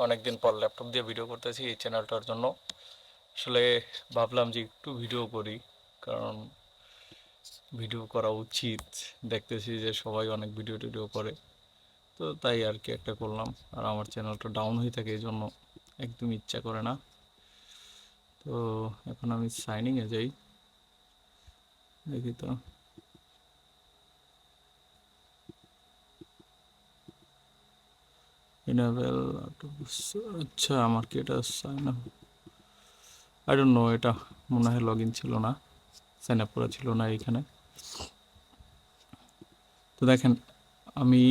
অনেকদিন পর ল্যাপটপ দিয়ে ভিডিও করতেছি এই চ্যানেলটার জন্য। আসলে ভাবলাম যে একটু ভিডিও করি, কারণ ভিডিও করা উচিত। দেখতেছি যে সবাই অনেক ভিডিও টিডিও করে, তো তাই আর কি একটা করলাম। আর আমার চ্যানেলটা ডাউন হয়ে থাকে, এই জন্য একদম ইচ্ছা করে না। তো এখন আমি সাইনিংয়ে যাই, দেখি তো। ইনাবেল, আচ্ছা আমার কি এটা sign up? I don't know, এটা মনে হয় লগ ইন ছিল না, সাইন আপ করা ছিল না এখানে। তো দেখেন, আমি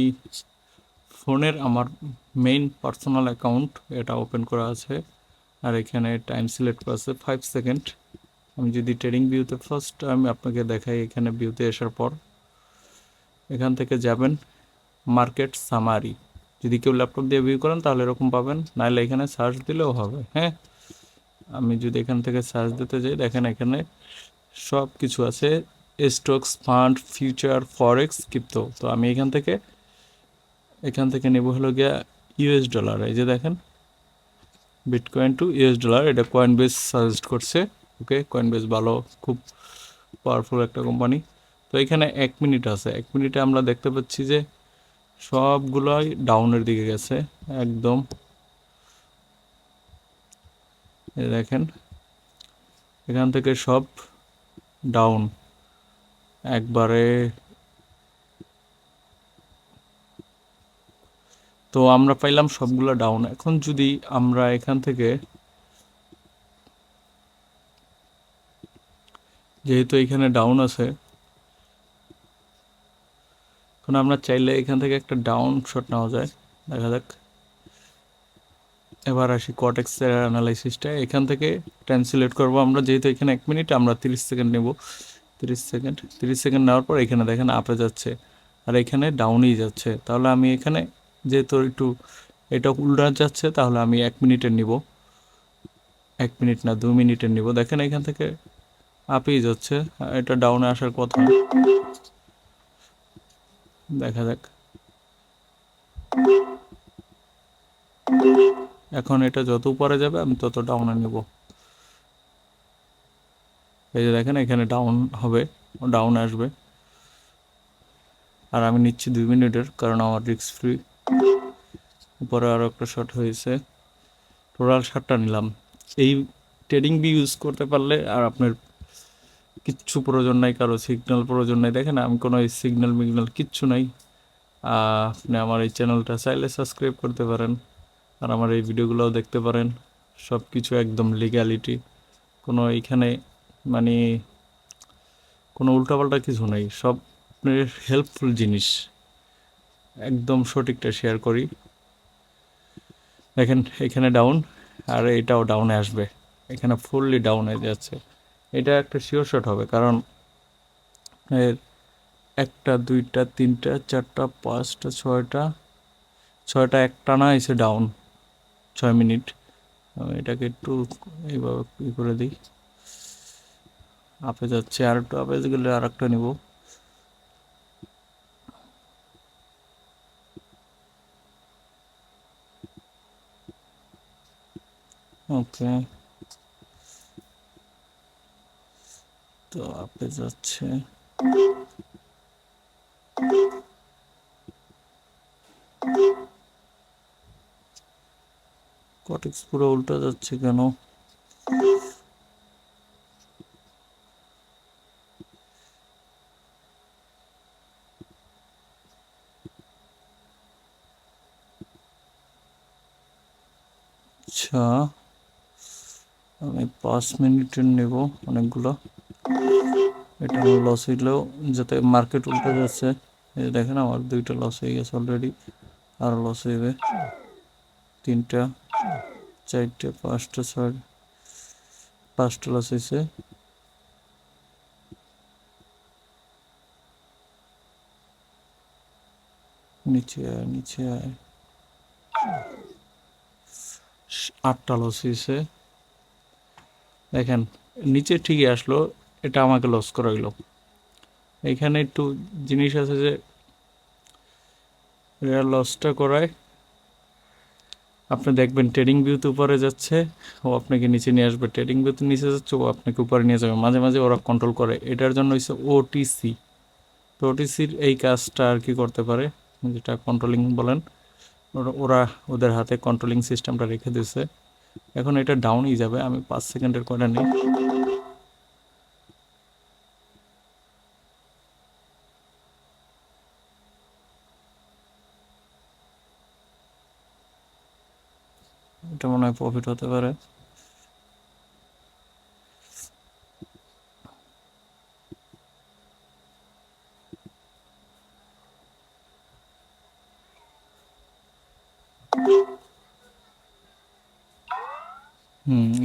ফোনের আমার মেইন পার্সোনাল অ্যাকাউন্ট এটা ওপেন করা আছে, আর এখানে টাইম সিলেক্ট করা আছে 5 সেকেন্ড। আমি যদি ট্রেডিং ভিউতে ফার্স্ট আমি আপনাকে দেখাই, এখানে ভিউতে আসার পর এখান থেকে যাবেন মার্কেট সামারি। যদি কেউ ল্যাপটপ দিয়ে ভিউ করেন তাহলে এরকম পাবেন, নাহলে এখানে সার্চ দিলেও হবে। হ্যাঁ, আমি যদি এখান থেকে সার্চ দিতে যাই, দেখেন এখানে সব কিছু আছে, স্টকস, ফান্ড, ফিউচার, ফরেক্স, ক্রিপ্টো। তো আমি এখান থেকে নেব হলো গিয়া ইউএস ডলার। এই যে দেখেন, বিটকয়েন টু ইউএস ডলার, এটা কয়েন বেস সাজেস্ট করছে। ওকে, কয়েন বেস ভালো, খুব পাওয়ারফুল একটা কোম্পানি। তো এখানে 1 মিনিট আছে, 1 মিনিটে আমরা দেখতে পাচ্ছি যে সবগুলোই ডাউনের দিকে গেছে একদম। এই দেখেন, এখান থেকে সব ডাউন একবারে। তো আমরা পাইলাম সবগুলো ডাউন। এখন যদি আমরা এখান থেকে, যেহেতু এখানে ডাউন আছে, এখন আমরা চাইলে এখান থেকে একটা ডাউন শট নেওয়া যায়, দেখা যাক। এবার আসি কোটেক্সের অ্যানালাইসিসটা। এখান থেকে টাইম সিলেক্ট করবো আমরা, যেহেতু এখানে 1 মিনিট, আমরা 30 সেকেন্ড নেব। 30 সেকেন্ড নেওয়ার পর এখানে দেখেন আপে যাচ্ছে, আর এখানে ডাউনই যাচ্ছে। তাহলে আমি এখানে, যেহেতু একটু এটা উল্টা যাচ্ছে, তাহলে আমি 1 মিনিটের নিব। 1 মিনিট না, 2 মিনিটের নিব। দেখেন এখান থেকে আপেই যাচ্ছে, এটা ডাউনে আসার কথা। দেখা যাক। এখন এটা যত উপরে যাবে আমি তত ডাউনে নেব। এই যে দেখেন, এখানে ডাউন হবে, ডাউন আসবে। আর আমি নিচ্ছি 2 মিনিটের, কারণ আমার রিস্ক ফ্রি। উপরে আরও একটা শট হয়েছে, টোটাল 7টা নিলাম। এই ট্রেডিং বি ইউজ করতে পারলে আর আপনার কিচ্ছু প্রয়োজন নাই, কারো সিগন্যাল প্রয়োজন নাই। দেখেন আমি কোনো সিগন্যাল মিগন্যাল কিচ্ছু নাই। আপনি আমার এই চ্যানেলটা চাইলে সাবস্ক্রাইব করতে পারেন, আর আমার এই ভিডিওগুলোও দেখতে পারেন। সব কিছু একদম লিগ্যালিটি, কোনো এইখানে মানে কোনো উল্টাপাল্টা কিছু নেই, সব আপনার হেল্পফুল জিনিস, একদম সঠিকটা শেয়ার করি। দেখেন এখানে ডাউন, আর এটাও ডাউনে আসবে, এখানে ফুললি ডাউনে যাচ্ছে। এটা একটা শিওর শট হবে, কারণ এর 1টা 2টা 3টা 4টা 5টা 6টা একটানা এসে ডাউন 6 মিনিট। আমি এটাকে একটু এইভাবে ই করে দিই, আপে যাচ্ছে, আর একটু আপে গেলে আর একটা নিব। ওকে, তো আপে যাচ্ছে। কটেক্স পুরো উল্টা যাচ্ছে কেন? আচ্ছা, আমি 5 মিনিটের নেব অনেকগুলো। এটা আমার লস হইলেও, যাতে মার্কেট উল্টে যাচ্ছে। এই দেখেন আমার 2টা লস হয়ে গেছে অলরেডি, আরও লস হইবে। 3টা 4টা 5টা 5টা লস হয়েছে। নিচে আয়, নিচে আয়। 8টা লস হয়েছে। দেখেন নিচে ঠিকই আসলো, এটা আমাকে লস করাইলো। এখানে একটু জিনিস আছে যে এরা লসটা করায়, আপনি দেখবেন ট্রেডিং ভিউতে উপরে যাচ্ছে, ও আপনাকে নিচে নিয়ে আসবে, ট্রেডিং ভিউতে নিচে যাচ্ছে, ও আপনাকে উপরে নিয়ে যাবে, মাঝে মাঝে ওরা কন্ট্রোল করে। এটার জন্য হচ্ছে ওটিসি। তো ওটিসির এই কাজটা আর কি করতে পারে, যেটা কন্ট্রোলিং বলেন, ওরা ওদের হাতে কন্ট্রোলিং সিস্টেমটা রেখে দিয়েছে। এখন এটা ডাউনই যাবে, আমি 5 সেকেন্ডের কয়টা নিই। এটা মনে হয় প্রফিট হতে পারে।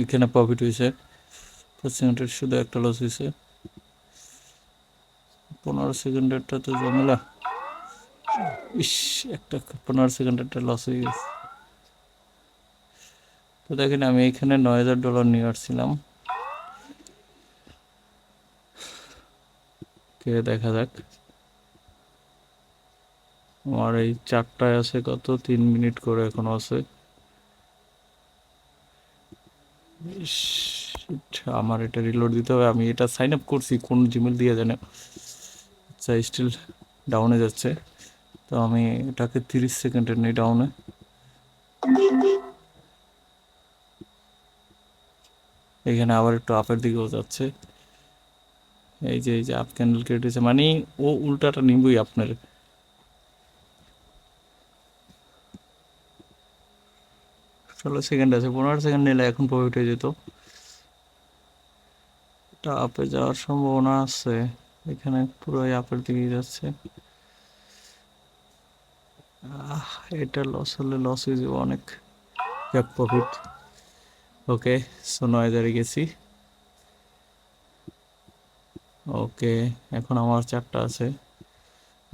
এখানে প্রফিট হয়েছে, 5 সেকেন্ডের শুধু একটা লস হয়েছে। 15 সেকেন্ডেরটা তো ঝামেলা। ইস, একটা 15 সেকেন্ডেরটা লস হয়ে গেছে। তো দেখেন আমি এখানে $9,000 নিয়ে আসছিলাম। কে দেখা যাক, আমার এই চারটায় আছে কত, 3 মিনিট করে এখন আছে। ইস, shit, আমার এটা রিলোড দিতে হবে। আমি এটা সাইন আপ করছি কোন জিমেল দিয়ে জানে। আচ্ছা, স্টিল ডাউনে যাচ্ছে। তো আমি এটাকে 30 সেকেন্ডের নেই ডাউনে। এখানে আবার একটু আপের দিকেও যাচ্ছে। এই যে আপ ক্যান্ডেল কেটেছে, মানে ও উল্টাটা নিবই আপনার। 16 সেকেন্ড আছে, 15 সেকেন্ড নিলে এখন প্রফিট হয়ে যেত। এটা আপে যাওয়ার সম্ভাবনা আছে। এখানে পুরোই আপের দিকে যাচ্ছে। আহ, এটা লস হলে লস হয়ে যাবে অনেক। যাক, প্রফিট। ওকে, সো 9,000 গেছি। ওকে, এখন আমার চারটা আছে।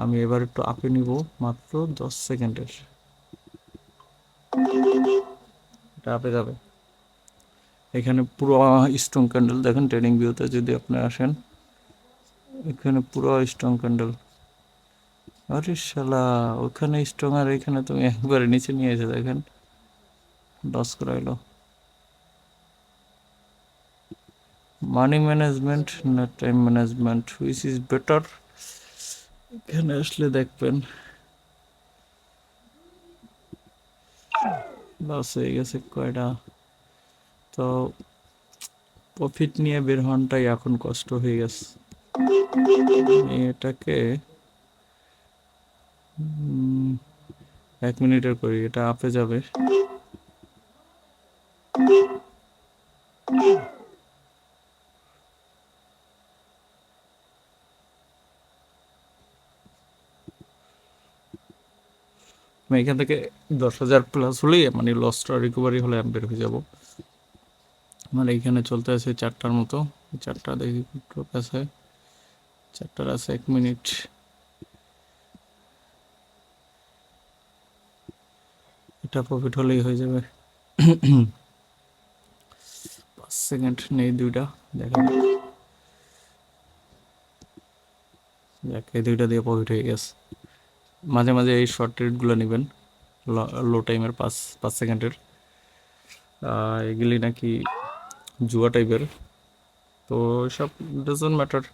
আমি এবার একটু আপে নিব, মাত্র 10 সেকেন্ডের। এটা আপে যাবে। এখানে পুরো স্ট্রং ক্যান্ডেল দেখেন, ট্রেডিং ভিউতে যদি আপনি আসেন, এখানে পুরো স্ট্রং ক্যান্ডেল। আরে শালা, ওখানে স্ট্রং আর এখানে তুমি একবারে নিচে নিয়ে এসে দেখেন লস করাইলো। মানি ম্যানেজমেন্ট না time management, which is better? এখানে আসলে দেখবেন লস হয়ে গেছে কয়টা। তো প্রফিট নিয়ে বের হনটাই এখন কষ্ট হয়ে গেছে। আমি এটাকে 1 মিনিটের করি, এটা আপে যাবে। আমি এখান থেকে 10,000 প্লাস হলেই, মানে লসটা রিকভারি হলে আমি বের হয়ে যাবো। মানে এখানে চলতে আছে 4টার মতো। 4টা দেখি ড্রপ আছে, 4টার আছে 1 মিনিট। এটা প্রফিট হলেই হয়ে যাবে। 5 সেকেন্ড নেই, দুইটা দেখা যাক। যাক, এই দুইটা দিয়ে প্রফিট হয়ে গেছে। মাঝে মাঝে এই শর্ট ট্রেডগুলো নেবেন, লো টাইমের 5 5 সেকেন্ডের। এগুলি নাকি জুয়া টাইপের, তো সব ডাজন্ট ম্যাটার।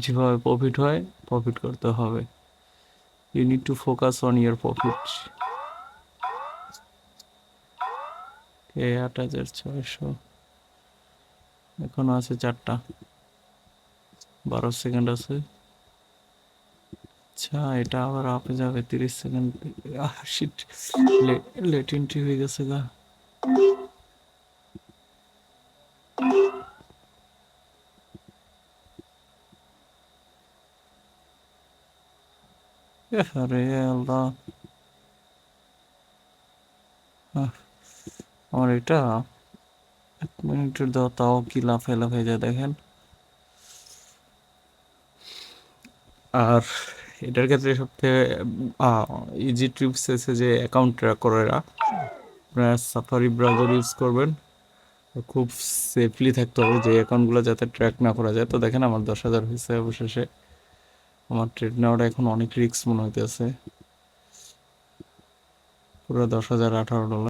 যেভাবে প্রফিট হয়, প্রফিট করতে হবে। You need to focus on your profit. 8,600, এখনো আছে 4টা, 12 সেকেন্ড আছে। আচ্ছা, এটা আবার আপে যাবে 30 সেকেন্ড। শিট, লেট এন্ট্রি হয়ে গেছে গা। আরে আল্লাহ, আহ, আমার এটা 1 মিনিটের দাও, তাও কি লাফে লাফে যায় দেখেন। আর এটার ক্ষেত্রে সবথেকে ইজি ট্রিপস আছে যে অ্যাকাউন্ট ট্র্যাক করে এরা। আপনারা সাফারি ব্রাউজার ইউজ করবেন, খুব সেফলি থাকতে হবে যে অ্যাকাউন্টগুলো যাতে ট্র্যাক না করা যায়। তো দেখেন আমার 10,000 হয়েছে অবশেষে। আমার ট্রেড নেওয়াটা এখন অনেক রিস্ক মনে হইতেছে। পুরো 10,018 ডলার।